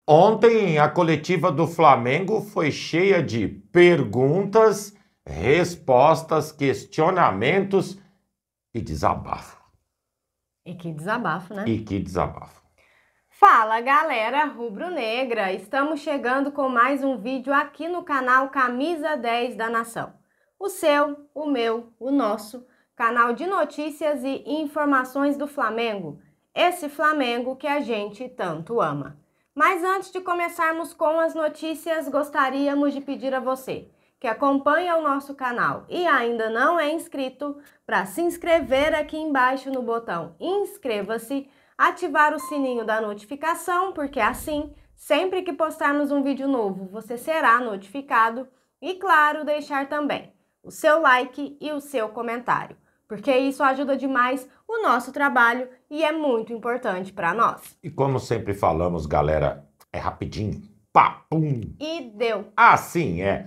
Ontem, a coletiva do Flamengo foi cheia de perguntas, respostas, questionamentos e desabafo. E que desabafo, né? E que desabafo. Fala, galera rubro-negra! Estamos chegando com mais um vídeo aqui no canal Camisa 10 da Nação. O seu, o meu, o nosso canal de notícias e informações do Flamengo. Esse Flamengo que a gente tanto ama. Mas antes de começarmos com as notícias, gostaríamos de pedir a você que acompanha o nosso canal e ainda não é inscrito, para se inscrever aqui embaixo no botão inscreva-se, ativar o sininho da notificação, porque assim, sempre que postarmos um vídeo novo, você será notificado e, claro, deixar também o seu like e o seu comentário, porque isso ajuda demais o nosso trabalho e é muito importante para nós. E como sempre falamos, galera, é rapidinho, papum! E deu! Assim é.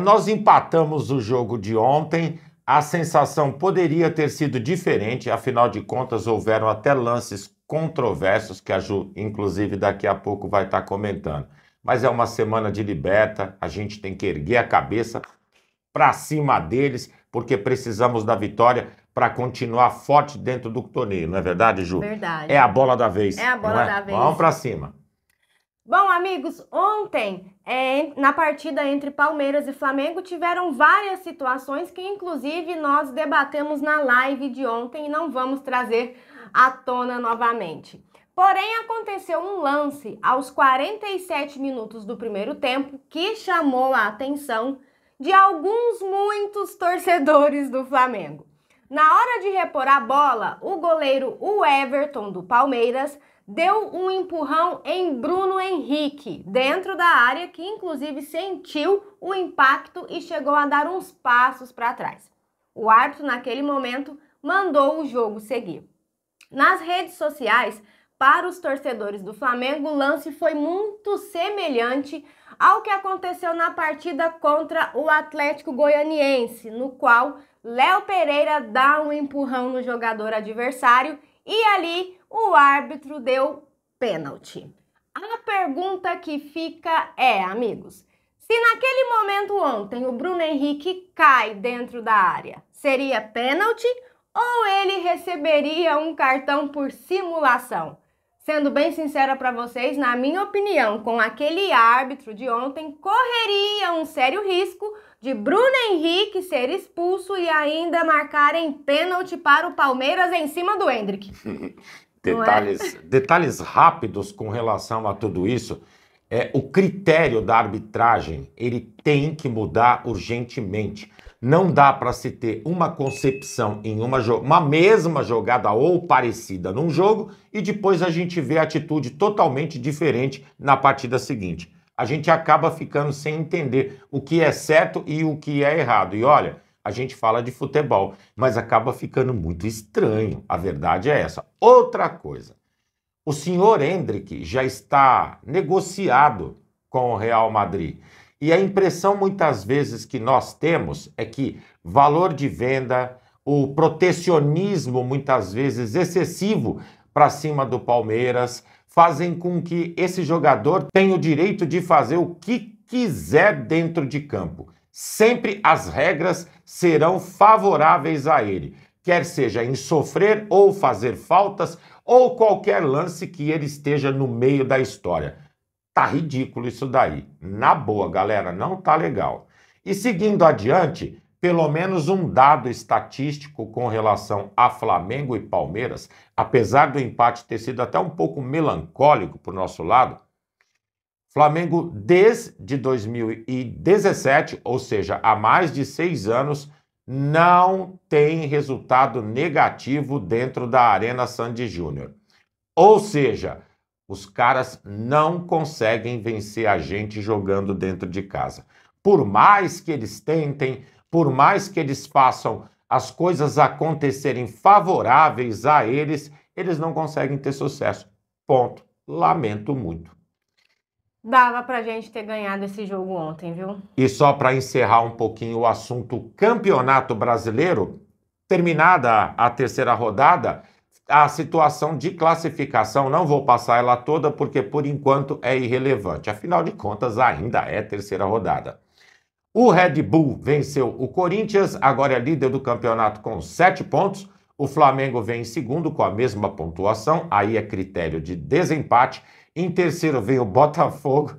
Nós empatamos o jogo de ontem, a sensação poderia ter sido diferente, afinal de contas houveram até lances controversos que a Ju, inclusive, daqui a pouco vai estar comentando. Mas é uma semana de liberta, a gente tem que erguer a cabeça para cima deles, porque precisamos da vitória para continuar forte dentro do torneio, não é verdade, Ju? Verdade. É a bola da vez. É a bola da vez. Vamos para cima. Bom, amigos, ontem, na partida entre Palmeiras e Flamengo, tiveram várias situações que, inclusive, nós debatemos na live de ontem e não vamos trazer à tona novamente. Porém, aconteceu um lance aos 47 minutos do primeiro tempo que chamou a atenção de muitos torcedores do Flamengo. Na hora de repor a bola, o goleiro Everton do Palmeiras deu um empurrão em Bruno Henrique, dentro da área, que inclusive sentiu o impacto e chegou a dar uns passos para trás. O árbitro, naquele momento, mandou o jogo seguir. Nas redes sociais, para os torcedores do Flamengo, o lance foi muito semelhante ao que aconteceu na partida contra o Atlético Goianiense, no qual Léo Pereira dá um empurrão no jogador adversário e ali o árbitro deu pênalti. A pergunta que fica é, amigos, se naquele momento ontem o Bruno Henrique cai dentro da área, seria pênalti ou ele receberia um cartão por simulação? Sendo bem sincera para vocês, na minha opinião, com aquele árbitro de ontem, correria um sério risco de Bruno Henrique ser expulso e ainda marcarem pênalti para o Palmeiras em cima do Endrick. Detalhes rápidos com relação a tudo isso. O critério da arbitragem, ele tem que mudar urgentemente. Não dá para se ter uma concepção em uma mesma jogada ou parecida num jogo e depois a gente vê atitude totalmente diferente na partida seguinte. A gente acaba ficando sem entender o que é certo e o que é errado. E olha, a gente fala de futebol, mas acaba ficando muito estranho. A verdade é essa. Outra coisa, o senhor Endrick já está negociado com o Real Madrid. E a impressão muitas vezes que nós temos é que valor de venda, o protecionismo muitas vezes excessivo para cima do Palmeiras, fazem com que esse jogador tenha o direito de fazer o que quiser dentro de campo. Sempre as regras serão favoráveis a ele, quer seja em sofrer ou fazer faltas ou qualquer lance que ele esteja no meio da história. Tá ridículo isso daí. Na boa, galera, não tá legal. E seguindo adiante, pelo menos um dado estatístico com relação a Flamengo e Palmeiras, apesar do empate ter sido até um pouco melancólico pro nosso lado, Flamengo desde 2017, ou seja, há mais de 6 anos, não tem resultado negativo dentro da Arena Sandy Júnior. Ou seja, os caras não conseguem vencer a gente jogando dentro de casa. Por mais que eles tentem, por mais que eles façam as coisas acontecerem favoráveis a eles, eles não conseguem ter sucesso. Ponto. Lamento muito. Dava pra gente ter ganhado esse jogo ontem, viu? E só para encerrar um pouquinho o assunto Campeonato Brasileiro, terminada a terceira rodada, a situação de classificação, não vou passar ela toda porque por enquanto é irrelevante. Afinal de contas, ainda é terceira rodada. O Red Bull venceu o Corinthians, agora é líder do campeonato com 7 pontos. O Flamengo vem em segundo com a mesma pontuação, aí é critério de desempate. Em terceiro vem o Botafogo.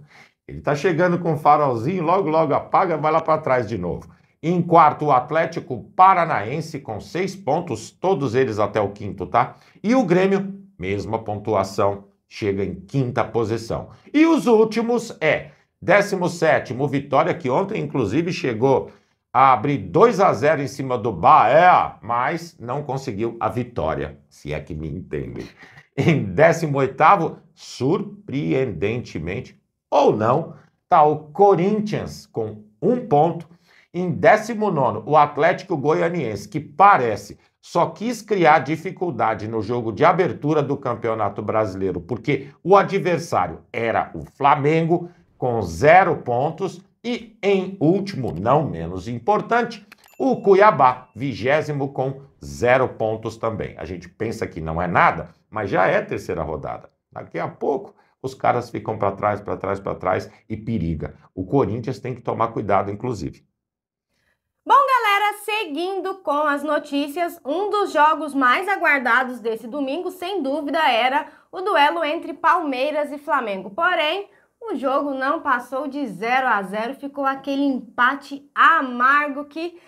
Ele tá chegando com um farolzinho, logo, logo apaga, vai lá para trás de novo. Em quarto, o Atlético Paranaense com 6 pontos, todos eles até o quinto, tá? E o Grêmio, mesma pontuação, chega em quinta posição. E os últimos 17º, Vitória, que ontem, inclusive, chegou a abrir 2-0 em cima do Bahia, mas não conseguiu a vitória, se é que me entendem. Em 18º, surpreendentemente, ou não, está o Corinthians com 1 ponto. Em 19º, o Atlético Goianiense, que parece só quis criar dificuldade no jogo de abertura do Campeonato Brasileiro, porque o adversário era o Flamengo, com 0 pontos. E, em último, não menos importante, o Cuiabá, 20º, com 0 pontos também. A gente pensa que não é nada, mas já é terceira rodada. Daqui a pouco, os caras ficam para trás e periga. O Corinthians tem que tomar cuidado, inclusive. Bom, galera, seguindo com as notícias, um dos jogos mais aguardados desse domingo, sem dúvida, era o duelo entre Palmeiras e Flamengo. Porém, o jogo não passou de 0-0, ficou aquele empate amargo que...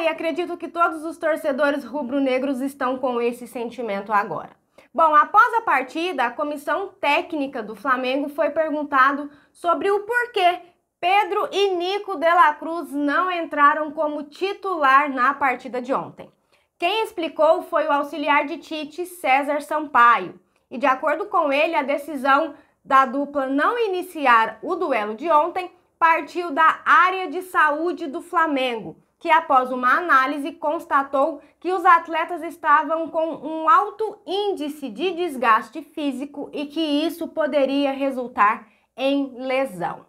acredito que todos os torcedores rubro-negros estão com esse sentimento agora. Bom, após a partida, a comissão técnica do Flamengo foi perguntado sobre o porquê Pedro e Nico de la Cruz não entraram como titular na partida de ontem. Quem explicou foi o auxiliar de Tite, César Sampaio. E de acordo com ele, a decisão da dupla não iniciar o duelo de ontem partiu da área de saúde do Flamengo, que após uma análise constatou que os atletas estavam com um alto índice de desgaste físico e que isso poderia resultar em lesão.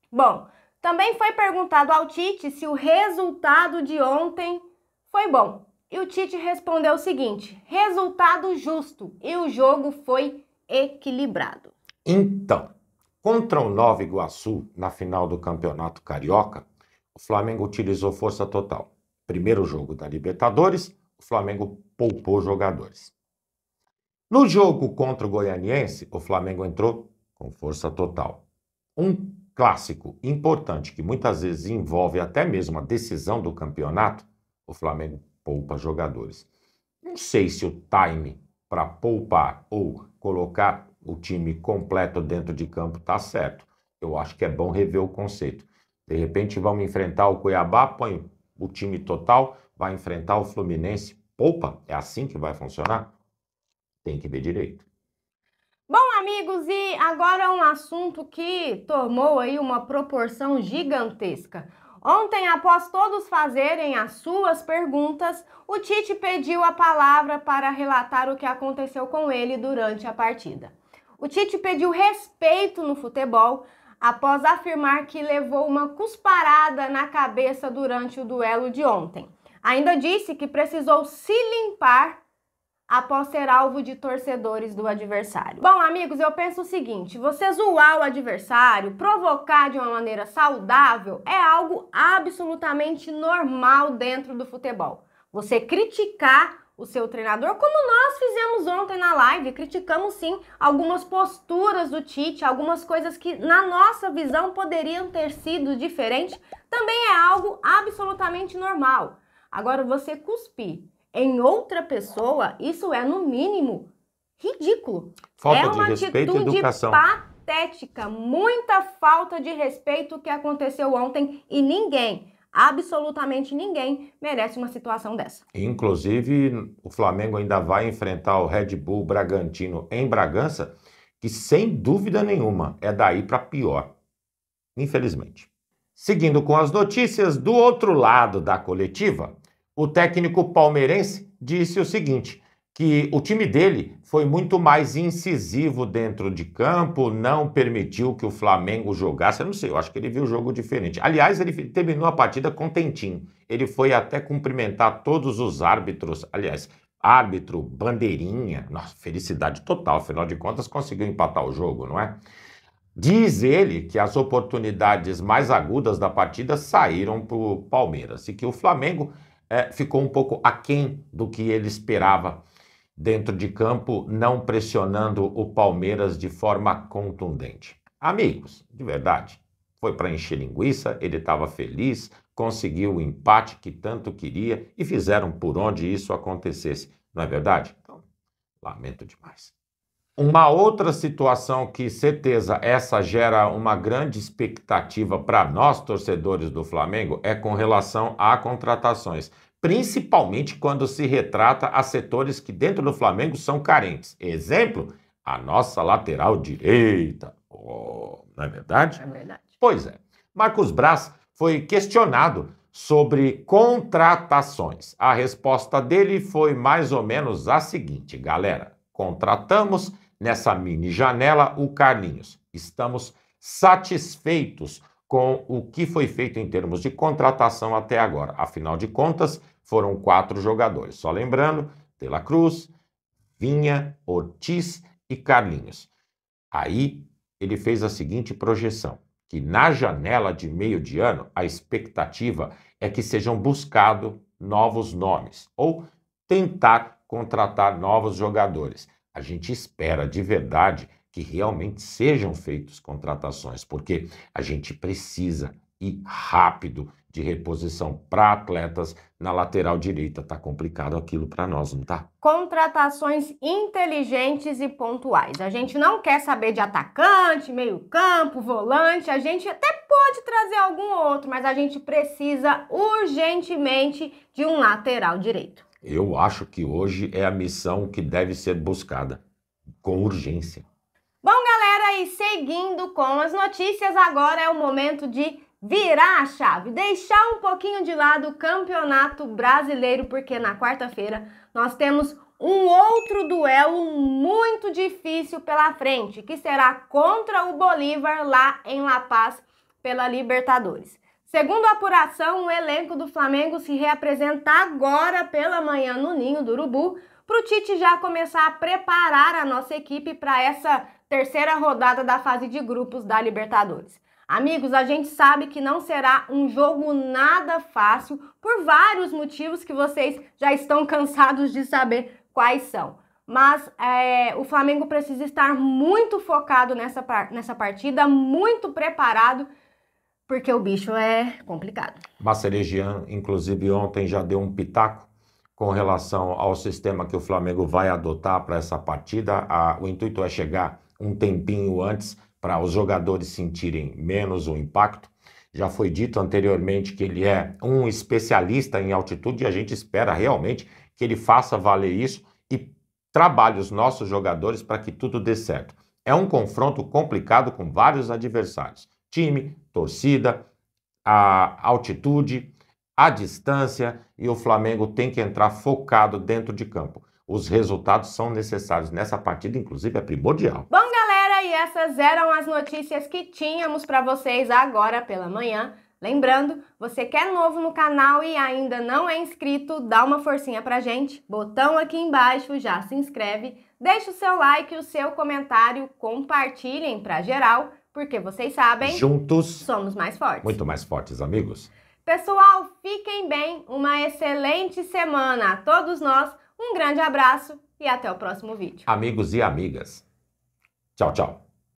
Bom, também foi perguntado ao Tite se o resultado de ontem foi bom. E o Tite respondeu o seguinte: resultado justo, e o jogo foi equilibrado. Então, contra o Nova Iguaçu, na final do Campeonato Carioca, o Flamengo utilizou força total. Primeiro jogo da Libertadores, o Flamengo poupou jogadores. No jogo contra o Goianiense, o Flamengo entrou com força total. Um clássico importante que muitas vezes envolve até mesmo a decisão do campeonato, o Flamengo poupa jogadores. Não sei se o time para poupar ou colocar o time completo dentro de campo está certo. Eu acho que é bom rever o conceito. De repente vamos enfrentar o Cuiabá, põe o time total, vai enfrentar o Fluminense, poupa? É assim que vai funcionar? Tem que ver direito. Bom, amigos, e agora um assunto que tomou aí uma proporção gigantesca. Ontem, após todos fazerem as suas perguntas, o Tite pediu a palavra para relatar o que aconteceu com ele durante a partida. O Tite pediu respeito no futebol após afirmar que levou uma cusparada na cabeça durante o duelo de ontem. Ainda disse que precisou se limpar após ser alvo de torcedores do adversário. Bom, amigos, eu penso o seguinte: você zoar o adversário, provocar de uma maneira saudável é algo absolutamente normal dentro do futebol. Você criticar o seu treinador, como nós fizemos ontem na live, criticamos sim algumas posturas do Tite, algumas coisas que na nossa visão poderiam ter sido diferentes, também é algo absolutamente normal. Agora, você cuspir em outra pessoa, isso é, no mínimo, ridículo. Falta de respeito e educação. Patética, muita falta de respeito que aconteceu ontem e ninguém, absolutamente ninguém, merece uma situação dessa. Inclusive, o Flamengo ainda vai enfrentar o Red Bull Bragantino em Bragança, que sem dúvida nenhuma é daí para pior, infelizmente. Seguindo com as notícias, do outro lado da coletiva, o técnico palmeirense disse o seguinte, que o time dele foi muito mais incisivo dentro de campo, não permitiu que o Flamengo jogasse. Eu não sei, eu acho que ele viu o jogo diferente. Aliás, ele terminou a partida contentinho. Ele foi até cumprimentar todos os árbitros. Aliás, árbitro bandeirinha, nossa, felicidade total, afinal de contas conseguiu empatar o jogo, não é? Diz ele que as oportunidades mais agudas da partida saíram para o Palmeiras e que o Flamengo ficou um pouco aquém do que ele esperava dentro de campo, não pressionando o Palmeiras de forma contundente. Amigos, de verdade, foi para encher linguiça, ele estava feliz, conseguiu o empate que tanto queria e fizeram por onde isso acontecesse. Não é verdade? Então, lamento demais. Uma outra situação que, certeza, essa gera uma grande expectativa para nós, torcedores do Flamengo, é com relação a contratações. Principalmente quando se retrata a setores que dentro do Flamengo são carentes. Exemplo, a nossa lateral direita. Oh, não é verdade? É verdade. Pois é. Marcos Braz foi questionado sobre contratações. A resposta dele foi mais ou menos a seguinte, galera. Contratamos nessa mini janela o Carlinhos. Estamos satisfeitos com o que foi feito em termos de contratação até agora. Afinal de contas, foram 4 jogadores. Só lembrando, De La Cruz, Vinha, Ortiz e Carlinhos. Aí ele fez a seguinte projeção, que na janela de meio de ano, a expectativa é que sejam buscados novos nomes ou tentar contratar novos jogadores. A gente espera de verdade que realmente sejam feitas contratações, porque a gente precisa ir rápido de reposição para atletas na lateral direita. Tá complicado aquilo para nós, não tá? Contratações inteligentes e pontuais. A gente não quer saber de atacante, meio-campo, volante. A gente até pode trazer algum outro, mas a gente precisa urgentemente de um lateral direito. Eu acho que hoje é a missão que deve ser buscada, com urgência. Bom, galera, e seguindo com as notícias, agora é o momento de virar a chave, deixar um pouquinho de lado o Campeonato Brasileiro, porque na quarta-feira nós temos um outro duelo muito difícil pela frente, que será contra o Bolívar lá em La Paz pela Libertadores. Segundo a apuração, o elenco do Flamengo se reapresenta agora pela manhã no Ninho do Urubu, para o Tite já começar a preparar a nossa equipe para essa terceira rodada da fase de grupos da Libertadores. Amigos, a gente sabe que não será um jogo nada fácil por vários motivos que vocês já estão cansados de saber quais são. Mas o Flamengo precisa estar muito focado nessa partida, muito preparado, porque o bicho é complicado. Marceregian, inclusive, ontem já deu um pitaco com relação ao sistema que o Flamengo vai adotar para essa partida. O intuito é chegar um tempinho antes para os jogadores sentirem menos o impacto. Já foi dito anteriormente que ele é um especialista em altitude e a gente espera realmente que ele faça valer isso e trabalhe os nossos jogadores para que tudo dê certo. É um confronto complicado com vários adversários. Time, torcida, a altitude, a distância, e o Flamengo tem que entrar focado dentro de campo. Os resultados são necessários nessa partida, inclusive é primordial. Bom, galera, e essas eram as notícias que tínhamos para vocês agora pela manhã. Lembrando, você que é novo no canal e ainda não é inscrito, dá uma forcinha pra gente. Botão aqui embaixo, já se inscreve, deixa o seu like e o seu comentário, compartilhem pra geral, porque vocês sabem, juntos somos mais fortes. Muito mais fortes, amigos. Pessoal, fiquem bem, uma excelente semana a todos nós, um grande abraço e até o próximo vídeo. Amigos e amigas, tchau, tchau.